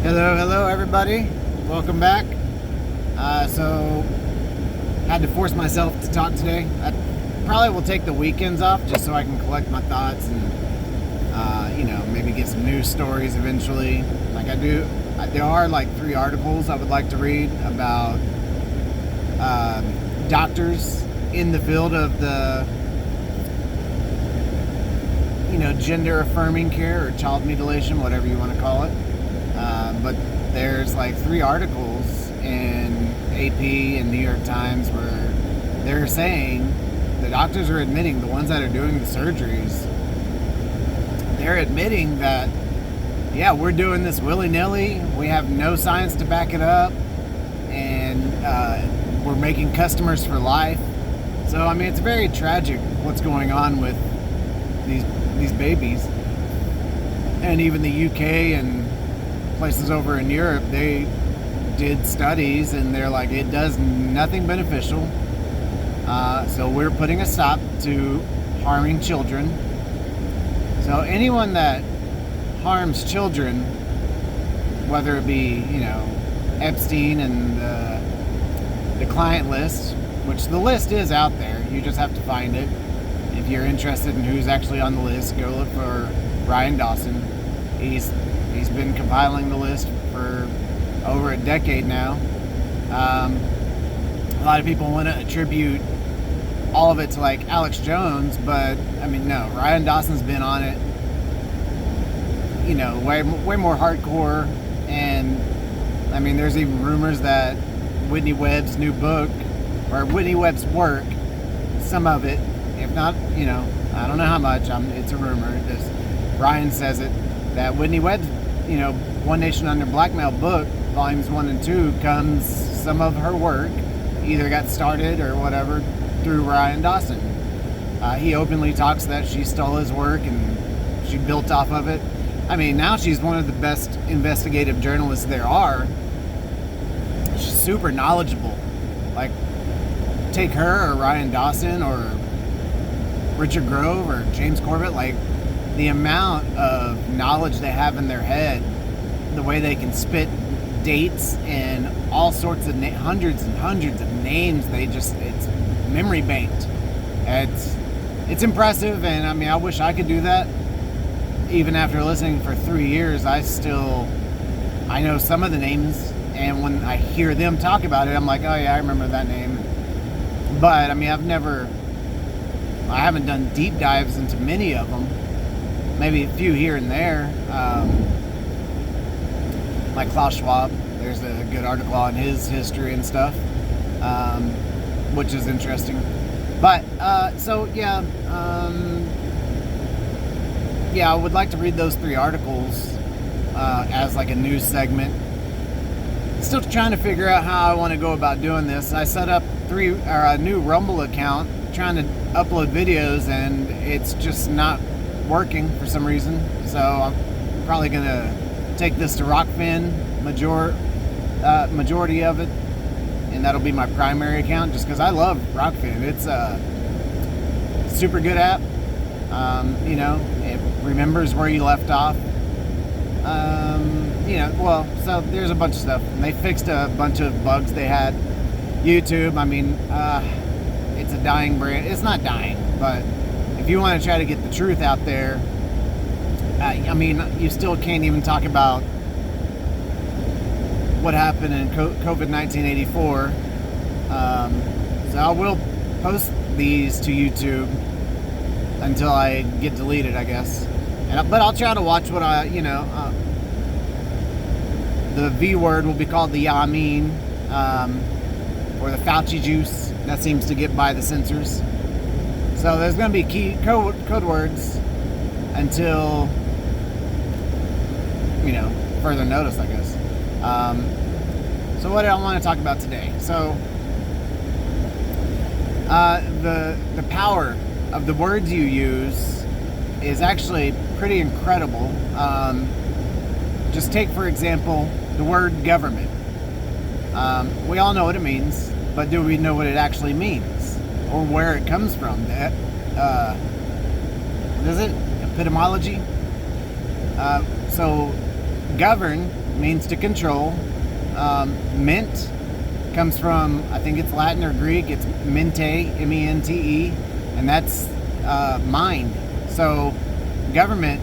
Hello everybody. Welcome back. So had to force myself to talk today. I probably will take the weekends off just so I can collect my thoughts and maybe get some news stories eventually. Like I do, there are like 3 articles I would like to read about doctors in the field of the gender affirming care or child mutilation, whatever you want to call it. But there's like 3 articles in AP and New York Times where they're saying the doctors are admitting, the ones that are doing the surgeries, they're admitting that, yeah, we're doing this willy-nilly. We have no science to back it up, and we're making customers for life. So, I mean, it's very tragic what's going on with these babies. And even the UK and places over in Europe, they did studies and they're like, it does nothing beneficial. So we're putting a stop to harming children. So anyone that harms children, whether it be, Epstein and the client list, which the list is out there, you just have to find it. If you're interested in who's actually on the list, go look for Ryan Dawson. He's been compiling the list for over a decade now. A lot of people want to attribute all of it to like Alex Jones, but I mean, no, Ryan Dawson's been on it, way more hardcore. And I mean, there's even rumors that Whitney Webb's new book, or Whitney Webb's work, some of it, if not, I don't know how much, it's a rumor, Ryan says it, that Whitney Webb's, One Nation Under Blackmail book, volumes 1 and 2, comes, some of her work either got started or whatever through Ryan Dawson. He openly talks that she stole his work and she built off of it. I mean, now she's one of the best investigative journalists there are. She's super knowledgeable. Like, take her or Ryan Dawson or Richard Grove or James Corbett, like the amount of knowledge they have in their head, the way they can spit dates and all sorts of hundreds and hundreds of names, it's memory banked. It's impressive, and I mean, I wish I could do that. Even after listening for 3 years, I know some of the names, and when I hear them talk about it, I'm like, oh yeah, I remember that name. But I mean, I haven't done deep dives into many of them. Maybe a few here and there. Like Klaus Schwab, there's a good article on his history and stuff, which is interesting. But I would like to read those 3 articles as like a news segment. Still trying to figure out how I want to go about doing this. I set up a new Rumble account, trying to upload videos, and it's just not working for some reason. So I'm probably gonna take this to Rockfin, majority of it, and that'll be my primary account, just because I love Rockfin. It's a super good app. It remembers where you left off. So there's a bunch of stuff, and they fixed a bunch of bugs they had. YouTube, I mean, it's a dying brand. It's not dying, but if you want to try to get the truth out there, I mean, you still can't even talk about what happened in COVID-19 '84. So I will post these to YouTube until I get deleted, I guess. But I'll try to watch what the V word will be called the Yamin, or the Fauci juice. That seems to get by the censors. So there's going to be key code words until, further notice, I guess. So what do I want to talk about today? So the power of the words you use is actually pretty incredible. Just take, for example, the word government. We all know what it means, but do we know what it actually means? Or where it comes from? What is it? Epistemology? So govern means to control. Ment comes from, I think it's Latin or Greek. It's mente, M-E-N-T-E, and that's mind. So government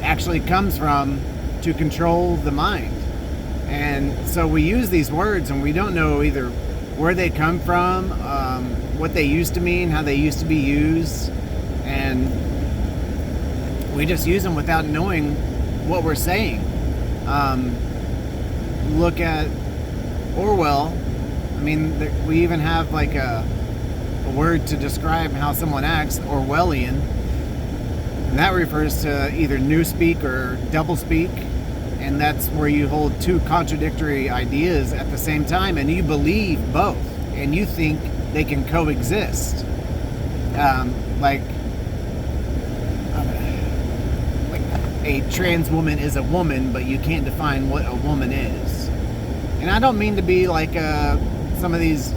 actually comes from to control the mind. And so we use these words and we don't know either where they come from, what they used to mean, how they used to be used, and we just use them without knowing what we're saying. Look at Orwell. I mean, we even have like a word to describe how someone acts, Orwellian. And that refers to either newspeak or doublespeak. And that's where you hold two contradictory ideas at the same time and you believe both and you think they can coexist. Like a trans woman is a woman, but you can't define what a woman is. And I don't mean to be like some of these,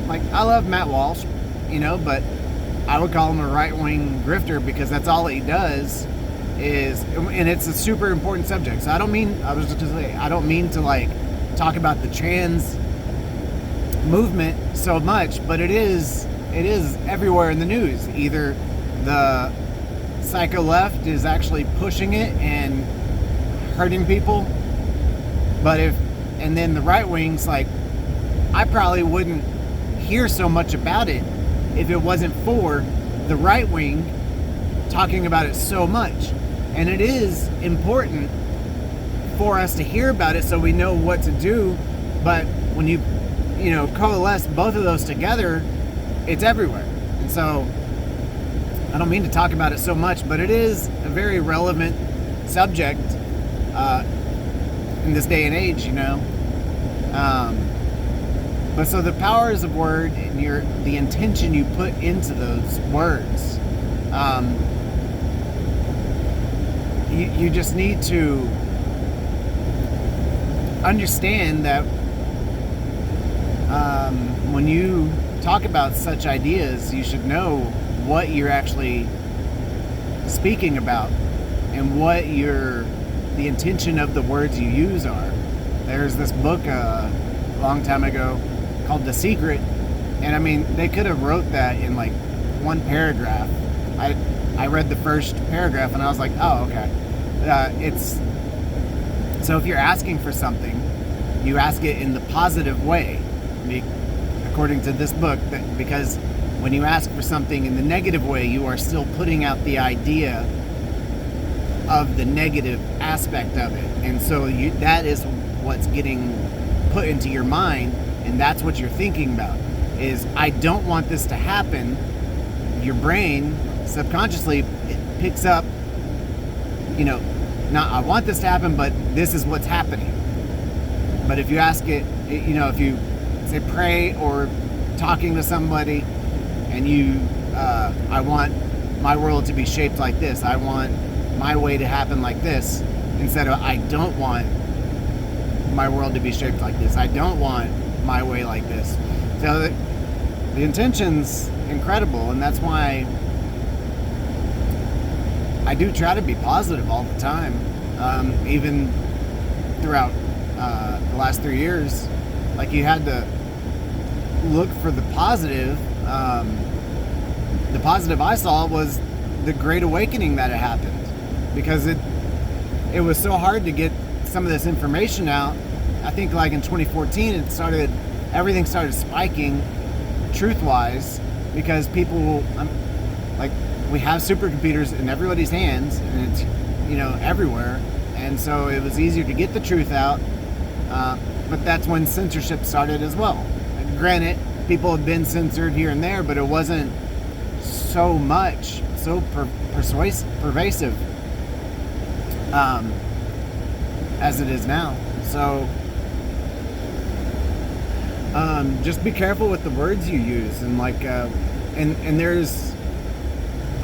like, I love Matt Walsh, but I would call him a right-wing grifter because that's all he does is, and it's a super important subject. So I don't mean to like talk about the trans movement so much, but it is everywhere in the news. Either the psycho left is actually pushing it and hurting people, and then the right wing's like, I probably wouldn't hear so much about it if it wasn't for the right wing talking about it so much. And it is important for us to hear about it so we know what to do. But when you coalesce both of those together, it's everywhere. And so I don't mean to talk about it so much, but it is a very relevant subject in this day and age, But so the powers of word and the intention you put into those words, you just need to understand that when you talk about such ideas, you should know what you're actually speaking about and what the intention of the words you use are. There's this book a long time ago called The Secret, and I mean, they could have wrote that in like one paragraph. I read the first paragraph and I was like, oh, okay. So if you're asking for something, you ask it in the positive way, according to this book, because when you ask for something in the negative way, you are still putting out the idea of the negative aspect of it. And so that is what's getting put into your mind, and that's what you're thinking about, is I don't want this to happen. Your brain subconsciously it picks up, not I want this to happen, but this is what's happening. But if you ask it, if you say pray or talking to somebody and I want my world to be shaped like this, I want my way to happen like this, instead of I don't want my world to be shaped like this, I don't want my way like this. So the intention's incredible, and that's why I do try to be positive all the time, even throughout the last 3 years. Like, you had to look for the positive. The positive I saw was the Great Awakening that had happened, because it was so hard to get some of this information out. I think like in 2014 everything started spiking truth-wise, because people we have supercomputers in everybody's hands, and it's everywhere, and so it was easier to get the truth out. But that's when censorship started as well. And granted, people have been censored here and there, but it wasn't so pervasive as it is now. So just be careful with the words you use, and and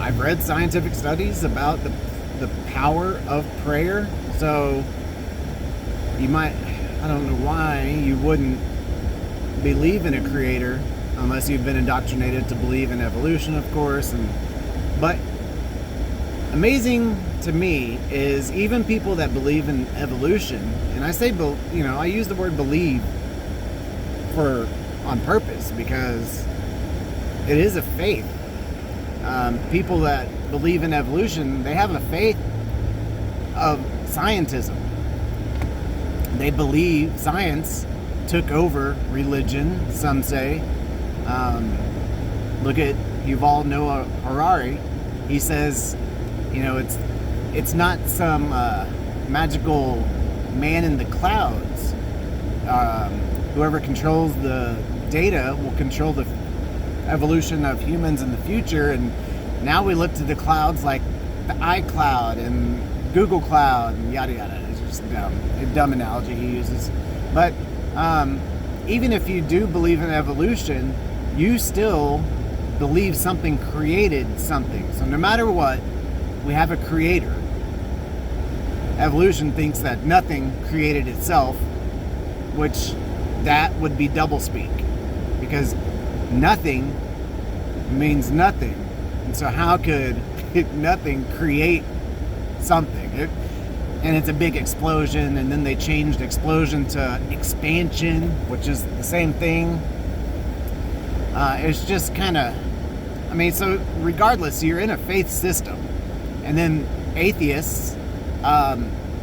I've read scientific studies about the power of prayer. So you might, I don't know why you wouldn't believe in a creator unless you've been indoctrinated to believe in evolution, of course, but amazing to me is even people that believe in evolution, and I say, I use the word believe on purpose because it is a faith. People that believe in evolution, they have a faith of scientism. They believe science took over religion, some say. Look at Yuval Noah Harari. He says, it's not some magical man in the clouds. Whoever controls the data will control the evolution of humans in the future. And now we look to the clouds like the iCloud and Google Cloud and yada yada. It's just a dumb analogy he uses. But even if you do believe in evolution, you still believe something created something. So no matter what, we have a creator. Evolution thinks that nothing created itself, which that would be doublespeak, because nothing means nothing. And so how could nothing create something? And it's a big explosion, and then they changed explosion to expansion, which is the same thing. It's just kind of, so regardless, you're in a faith system. And then atheists,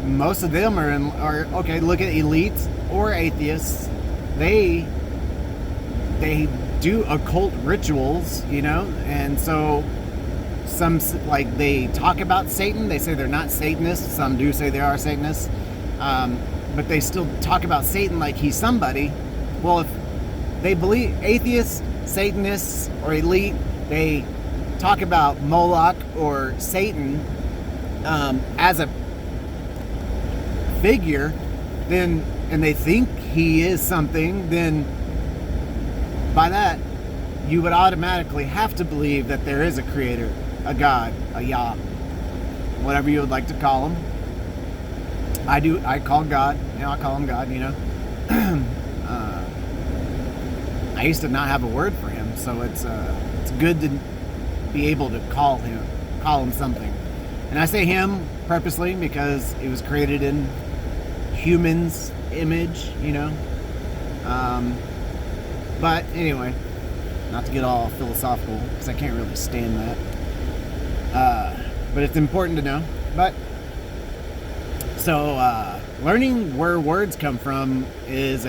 most of them okay, look at elites or atheists. They do occult rituals, and so some, like, they talk about Satan. They say they're not Satanists. Some do say they are Satanists, but they still talk about Satan like he's somebody. Well, if they believe, atheists, Satanists, or elite, they talk about Moloch or Satan as a figure, then, and they think he is something, then by that you would automatically have to believe that there is a creator, a God, a Yah, whatever you would like to call him. I call God, I call him God, I used to not have a word for him, so it's good to be able to call him something. And I say him purposely because it was created in humans' image, but anyway, not to get all philosophical, because I can't really stand that. But it's important to know. But so learning where words come from is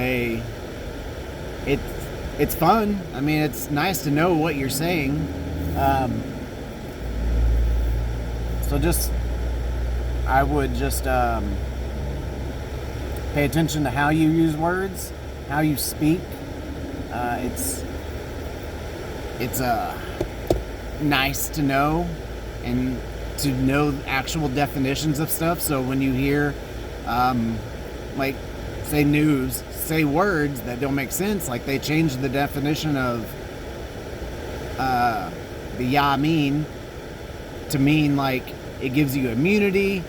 it's fun. It's nice to know what you're saying. I would just pay attention to how you use words, how you speak. It's nice to know, and to know actual definitions of stuff. So when you hear, like, say news, say words that don't make sense, like they changed the definition of the Yamin to mean like it gives you immunity,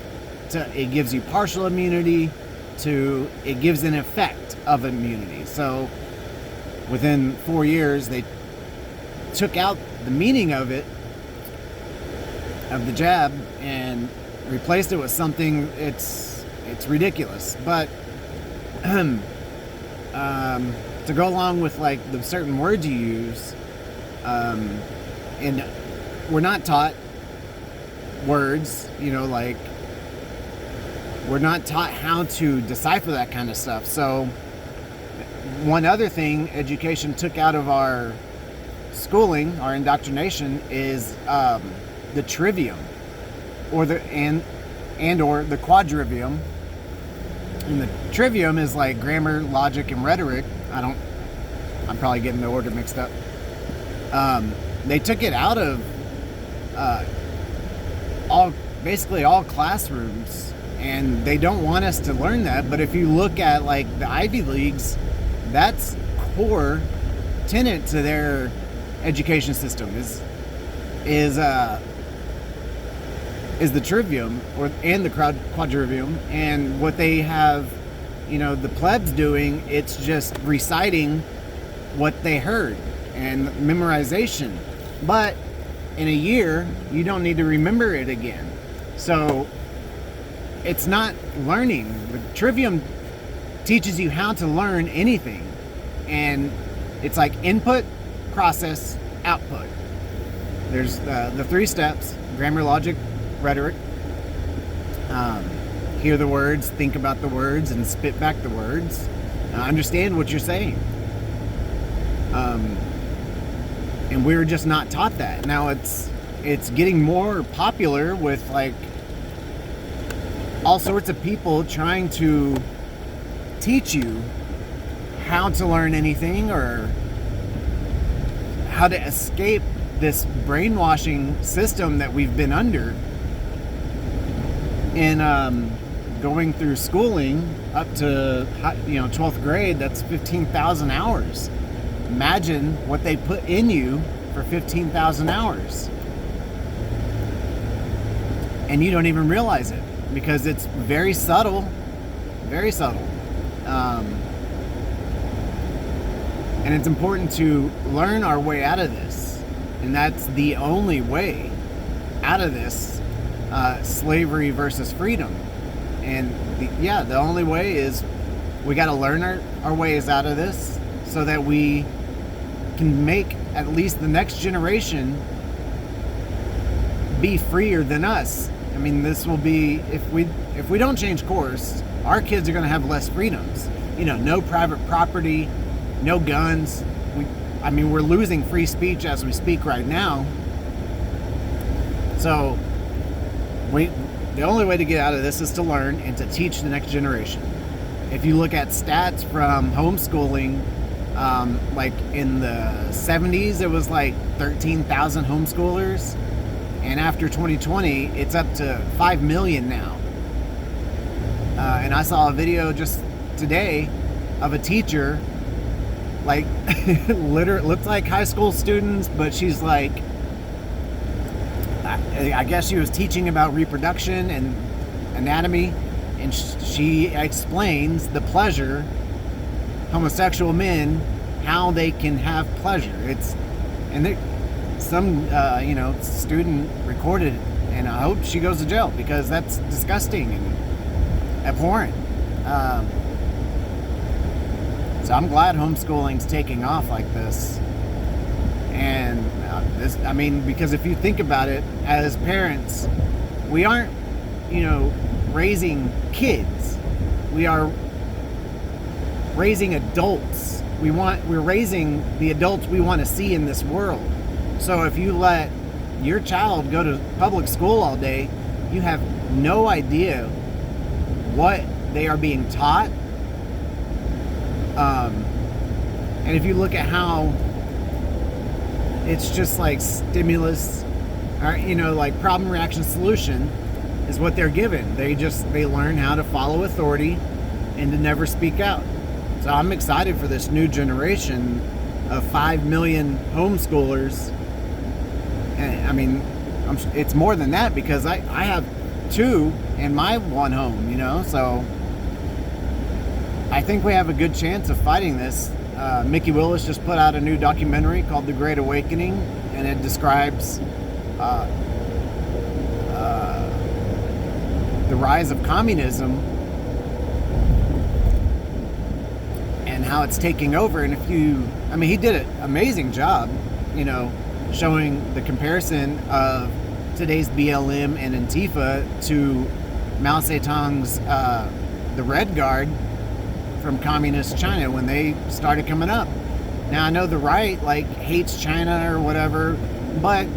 to it gives you partial immunity, to it gives an effect of immunity. So within 4 years, they took out the meaning of it, of the jab, and replaced it with something. It's ridiculous. But to go along with like the certain words you use, and we're not taught words, like we're not taught how to decipher that kind of stuff. So one other thing education took out of our schooling, our indoctrination, is the trivium, or the quadrivium. And the trivium is like grammar, logic, and rhetoric. I'm probably getting the order mixed up. They took it out of basically all classrooms, and they don't want us to learn that. But if you look at like the Ivy Leagues, that's core tenet to their education system is the trivium and the quadrivium. And what they have, the plebs doing, it's just reciting what they heard and memorization. But in a year, you don't need to remember it again. So it's not learning. The trivium teaches you how to learn anything, and it's like input, process, output. There's the 3 steps: grammar, logic, rhetoric. Hear the words, think about the words, and spit back the words. Understand what you're saying. And we're just not taught that. Now it's getting more popular with like all sorts of people trying to teach you how to learn anything or how to escape this brainwashing system that we've been under in going through schooling up to 12th grade. That's 15,000 hours. Imagine what they put in you for 15,000 hours, and you don't even realize it because it's very subtle, very subtle. And it's important to learn our way out of this, and that's the only way out of this slavery versus freedom. And the only way is we got to learn our ways out of this so that we can make at least the next generation be freer than us. I mean, this will be, if we don't change course, our kids are going to have less freedoms. No private property, no guns. We're losing free speech as we speak right now. So the only way to get out of this is to learn and to teach the next generation. If you look at stats from homeschooling, like in the 70s, it was like 13,000 homeschoolers. And after 2020, it's up to 5 million now. And I saw a video just today of a teacher, like, literally looked like high school students, but she's like, I guess she was teaching about reproduction and anatomy, and she explains the pleasure, homosexual men, how they can have pleasure. Some student recorded it, and I hope she goes to jail because that's disgusting and abhorrent. So I'm glad homeschooling's taking off like this. And because if you think about it, as parents, we aren't, raising kids. We are raising adults. We're raising the adults we want to see in this world. So if you let your child go to public school all day, you have no idea what they are being taught. And if you look at how it's just like stimulus, or, like problem, reaction, solution is what they're given. They learn how to follow authority and to never speak out. So I'm excited for this new generation of 5 million homeschoolers. And it's more than that because I have 2 in my one home, so I think we have a good chance of fighting this. Mickey Willis just put out a new documentary called The Great Awakening, and it describes the rise of communism and how it's taking over. And he did an amazing job, showing the comparison of today's BLM and Antifa to Mao Zedong's the Red Guard from communist China when they started coming up. Now I know the right hates China or whatever, but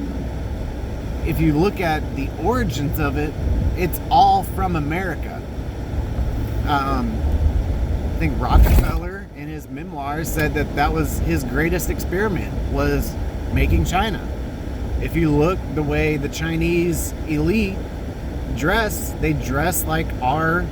if you look at the origins of it, it's all from America. I think Rockefeller in his memoirs said that was his greatest experiment, was making China. If you look the way the Chinese elite dress, they dress like our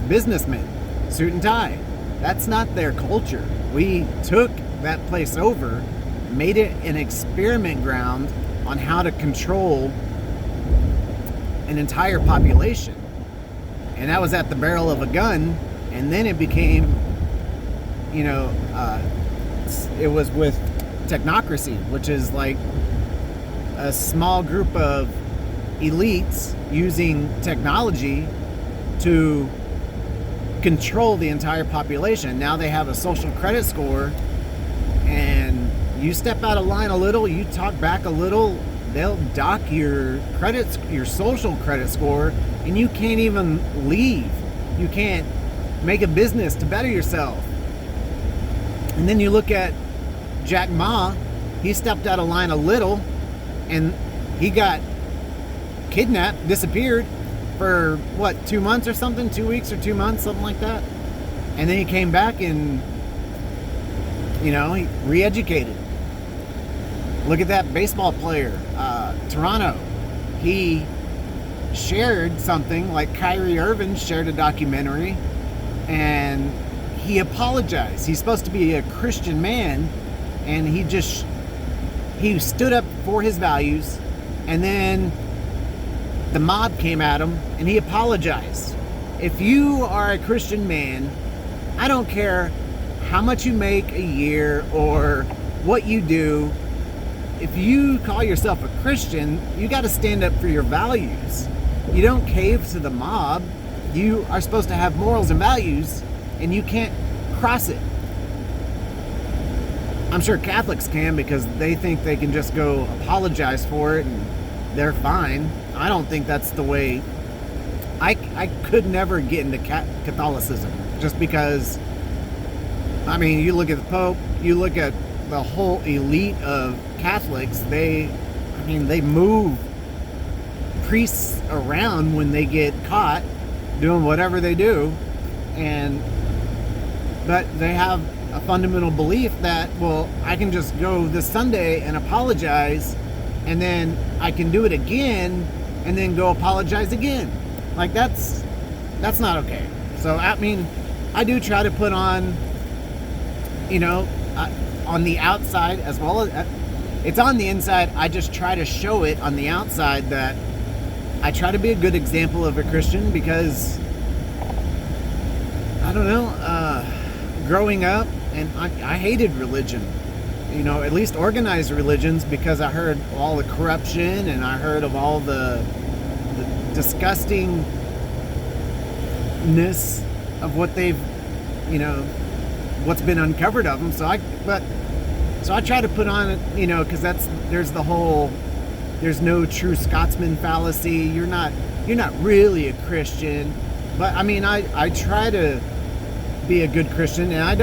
businessmen, suit and tie. That's not their culture. We took that place over, made it an experiment ground on how to control an entire population. And that was at the barrel of a gun, and then it became, it was with technocracy, which is like a small group of elites using technology to control the entire population. Now they have a social credit score, and you step out of line a little, you talk back a little, they'll dock your social credit score, and you can't even leave. You can't make a business to better yourself. And then you look at Jack Ma. He stepped out of line a little, and he got kidnapped, disappeared for 2 months or something, 2 weeks or 2 months, something like that. And then he came back and, he re-educated. Look at that baseball player, Toronto. He shared something like Kyrie Irving shared a documentary, and he apologized. He's supposed to be a Christian man, and he stood up for his values, and then the mob came at him, and he apologized. If you are a Christian man, I don't care how much you make a year or what you do. If you call yourself a Christian, you got to stand up for your values. You don't cave to the mob. You are supposed to have morals and values, and you can't cross it. I'm sure Catholics can, because they think they can just go apologize for it and they're fine. I don't think that's the way. I could never get into Catholicism, just because, you look at the Pope, you look at the whole elite of Catholics, they move priests around when they get caught doing whatever they do, but they have a fundamental belief that, I can just go this Sunday and apologize, and then I can do it again and then go apologize again. Like, that's not okay. So I do try to put on, on the outside as well as it's on the inside. I just try to show it on the outside that I try to be a good example of a Christian, because I don't know, growing up, and I hated religion, at least organized religions, because I heard all the corruption, and I heard of all the disgustingness of what they've, what's been uncovered of them. So I try to put on it, because there's the whole, there's no true Scotsman fallacy. You're not really a Christian. But I try to be a good Christian, and I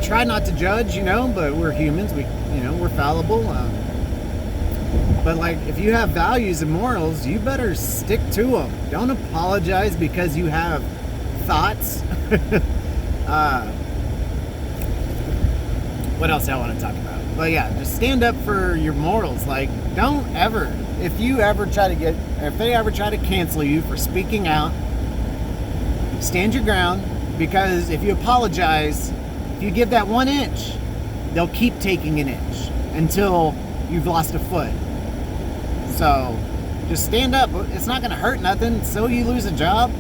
try not to judge, but we're humans. We're fallible. But if you have values and morals, you better stick to them. Don't apologize because you have thoughts. What else do I want to talk about? But yeah, just stand up for your morals. Don't ever, if they ever try to cancel you for speaking out, stand your ground, because if you apologize, if you give that 1 inch, they'll keep taking an inch until you've lost a foot. So just stand up. It's not going to hurt nothing. So you lose a job,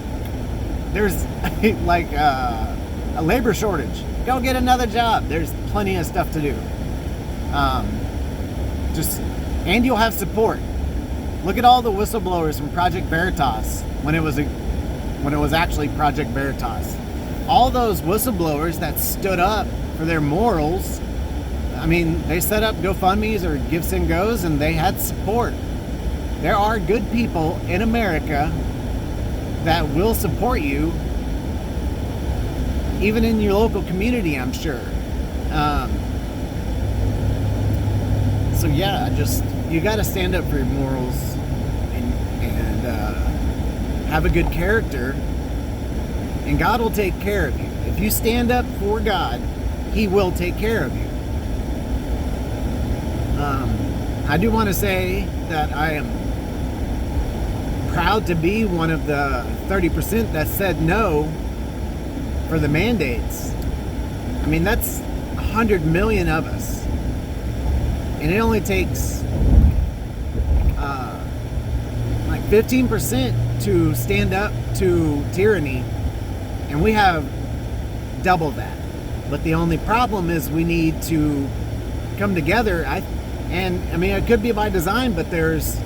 there's a labor shortage. Go get another job. There's plenty of stuff to do. And you'll have support. Look at all the whistleblowers from Project Veritas when it was actually Project Veritas. All those whistleblowers that stood up for their morals, they set up GoFundMes or Give Send Goes, and they had support. There are good people in America that will support you, even in your local community, I'm sure. So yeah, you got to stand up for your morals and have a good character, and God will take care of you. If you stand up for God, He will take care of you. I do want to say that I am proud to be one of the 30% that said no for the mandates. That's 100 million of us, and it only takes 15% to stand up to tyranny, and we have double that. But the only problem is we need to come together. It could be by design, but there's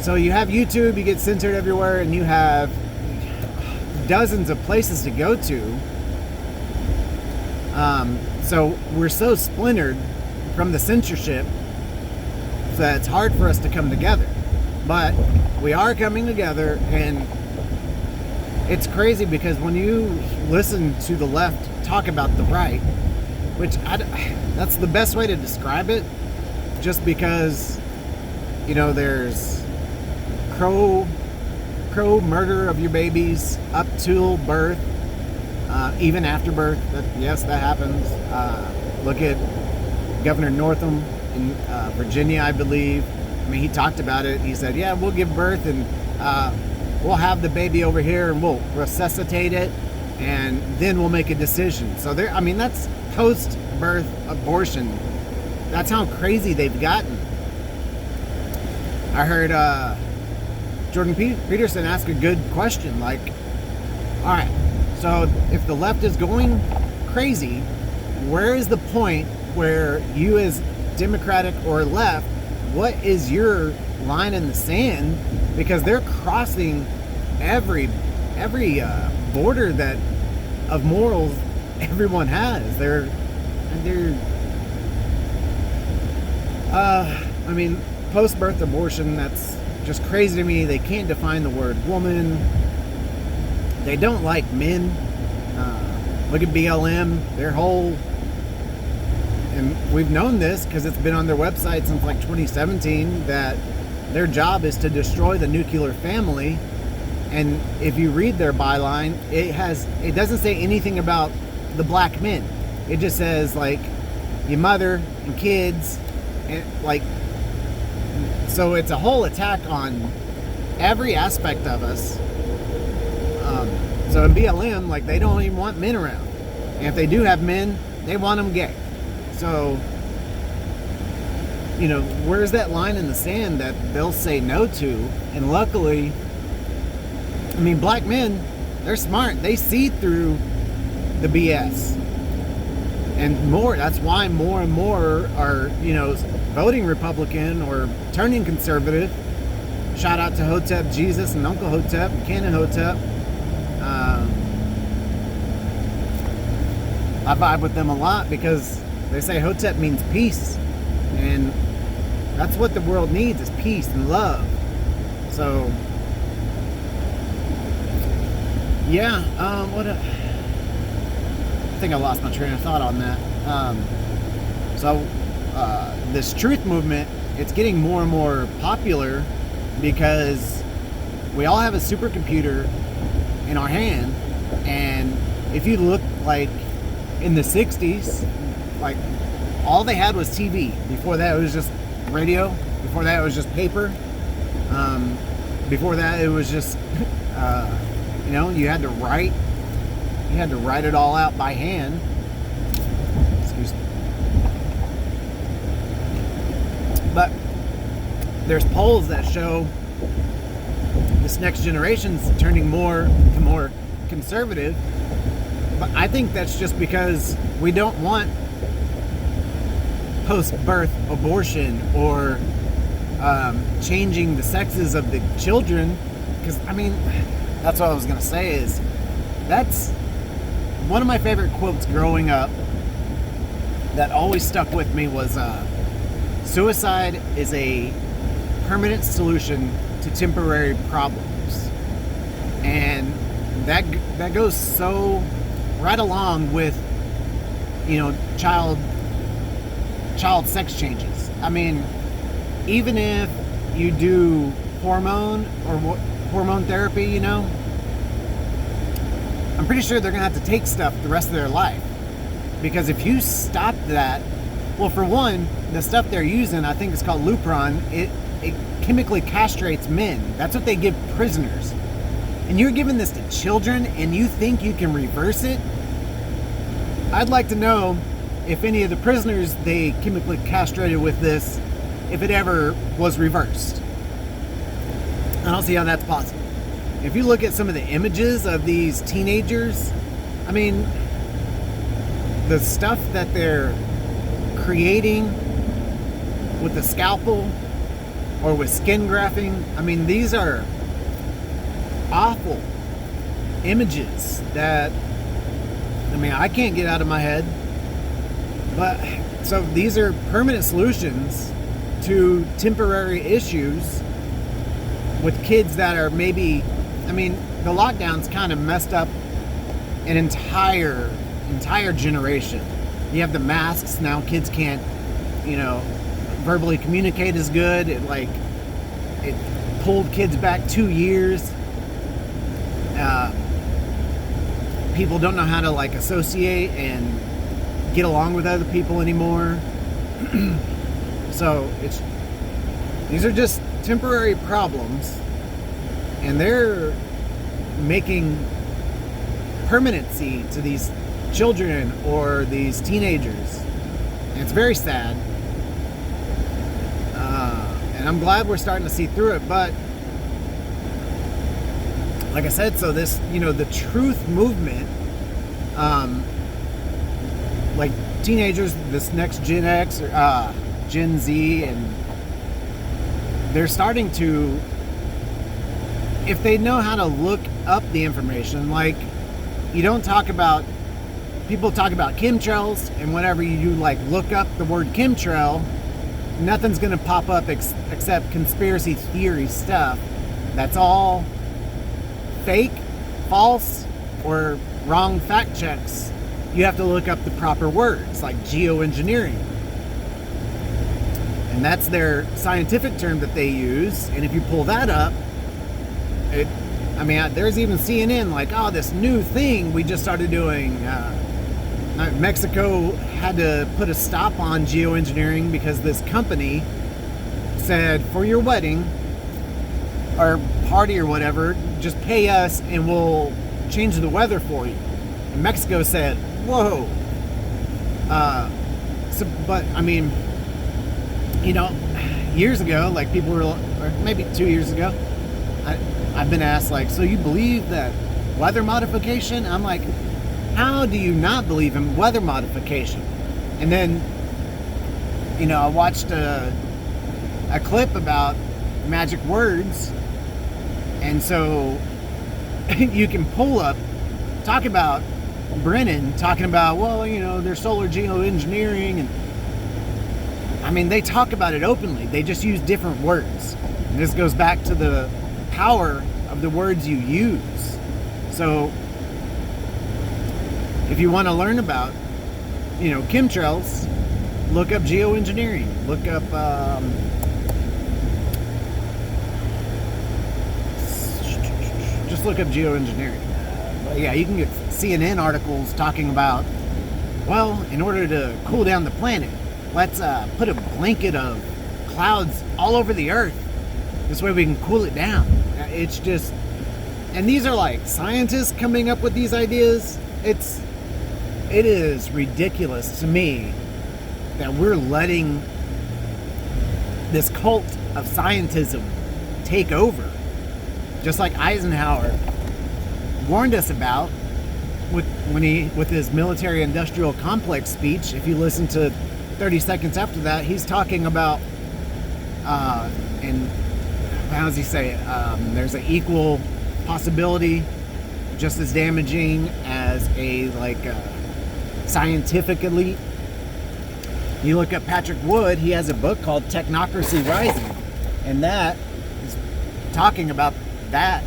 So you have YouTube, you get censored everywhere, and you have dozens of places to go to. So we're so splintered from the censorship that it's hard for us to come together. But we are coming together, and it's crazy because when you listen to the left talk about the right, which that's the best way to describe it, just because, you know, there's crow murder of your babies up till birth, even after birth. Yes, that happens. Look at Governor Northam in Virginia, I believe. I mean, he talked about it. He said, yeah, we'll give birth and we'll have the baby over here and we'll resuscitate it and then we'll make a decision. So there, I mean, that's post-birth abortion. That's how crazy they've gotten. I heard Jordan Peterson ask a good question, like, all right, so if the left is going crazy, where is the point where you as Democratic or left, what is your line in the sand? Because they're crossing every border that of morals everyone has. I mean, post-birth abortion, that's just crazy to me. They can't define the word woman. They don't like men. Look at BLM, their whole, and we've known this because it's been on their website since like 2017, that their job is to destroy the nuclear family. And if you read their byline, it doesn't say anything about the black men. It just says like your mother and kids, and like, so it's a whole attack on every aspect of us. So in BLM, like, they don't even want men around. And if they do have men, they want them gay. So, you know, where's that line in the sand that they'll say no to? And luckily, I mean, black men, they're smart. They see through the BS. And more, that's why more and more are, you know, voting Republican or turning conservative. Shout out to Hotep Jesus and Uncle Hotep and Canon Hotep. I vibe with them a lot because they say Hotep means peace, and that's what the world needs, is peace and love. So yeah, I think I lost my train of thought on that. This truth movement, it's getting more and more popular because we all have a supercomputer in our hand. And if you look, like, in the 60s, like, all they had was TV. Before that, it was just radio. Before that, it was just paper. Before that, it was just, you know, you had to write. You had to write it all out by hand. Excuse me. But there's polls that show this next generation's turning more to more conservative. But I think that's just because we don't want post-birth abortion or changing the sexes of the children. Because, I mean, that's what I was going to say, is that's one of my favorite quotes growing up that always stuck with me was, suicide is a permanent solution to temporary problems. And that goes so right along with, you know, child sex changes. I mean, even if you do hormone therapy, you know, I'm pretty sure they're gonna have to take stuff the rest of their life. Because if you stop that, well, for one, the stuff they're using, I think it's called Lupron, it chemically castrates men. That's what they give prisoners. And you're giving this to children and you think you can reverse it? I'd like to know if any of the prisoners they chemically castrated with this, if it ever was reversed. I don't see how that's possible. If you look at some of the images of these teenagers, I mean, the stuff that they're creating with the scalpel, or with skin grafting. I mean, these are awful images that, I mean, I can't get out of my head. But so these are permanent solutions to temporary issues with kids that are maybe, I mean, the lockdowns kind of messed up an entire generation. You have the masks now, kids can't, verbally communicate as good. It pulled kids back 2 years. People don't know how to associate and get along with other people anymore. So these are just temporary problems, and they're making permanency to these children or these teenagers, and it's very sad. And I'm glad we're starting to see through it. But like I said, so this, the truth movement, like teenagers, this next Gen X or Gen Z, and they're starting to, if they know how to look up the information, you don't talk about, people talk about chemtrails, and whenever you look up the word chemtrail, nothing's going to pop up except conspiracy theory stuff. That's all fake, false, or wrong fact checks. You have to look up the proper words, like geoengineering. And that's their scientific term that they use. And if you pull that up, there's even CNN this new thing we just started doing. Mexico had to put a stop on geoengineering because this company said, for your wedding or party or whatever, just pay us and we'll change the weather for you. And Mexico said, whoa. Years ago, people were, or maybe 2 years ago, I've been asked, so you believe that weather modification? I'm like, how do you not believe in weather modification? And then, I watched a clip about magic words, and so you can pull up, talk about Brennan talking about, there's solar geoengineering, and they talk about it openly. They just use different words. And this goes back to the power of the words you use. So if you want to learn about, chemtrails, look up geoengineering. Look up just look up geoengineering. Yeah, you can get CNN articles talking about, in order to cool down the planet, let's put a blanket of clouds all over the earth. This way we can cool it down. It's just, and these are scientists coming up with these ideas. It is ridiculous to me that we're letting this cult of scientism take over. Just like Eisenhower warned us about with his military-industrial complex speech. If you listen to 30 seconds after that, he's talking about, and how does he say it? There's an equal possibility, just as damaging as a scientific elite. You look up Patrick Wood, he has a book called Technocracy Rising, and that is talking about that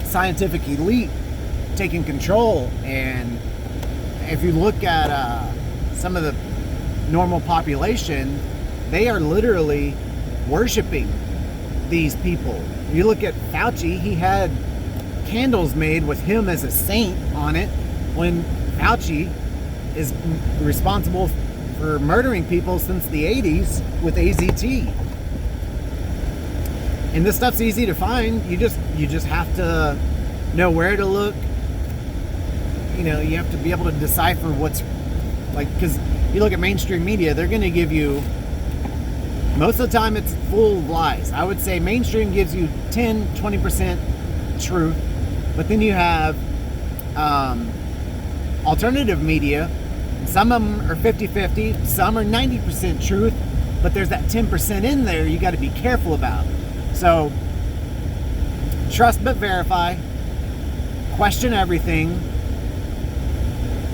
scientific elite taking control. And if you look at some of the normal population, they are literally worshiping these people. You look at Fauci, he had candles made with him as a saint on it, when Fauci is responsible for murdering people since the 80s with AZT. And this stuff's easy to find. You just have to know where to look. You have to be able to decipher what's because you look at mainstream media, they're going to give you, most of the time it's full of lies. I would say mainstream gives you 10-20% truth, but then you have alternative media. Some of them are 50-50, some are 90% truth, but there's that 10% in there you got to be careful about. So trust but verify, question everything.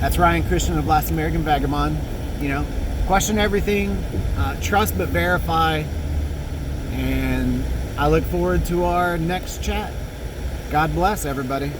That's Ryan Christian of Last American Vagabond. You know, question everything, trust but verify, and I look forward to our next chat. God bless everybody.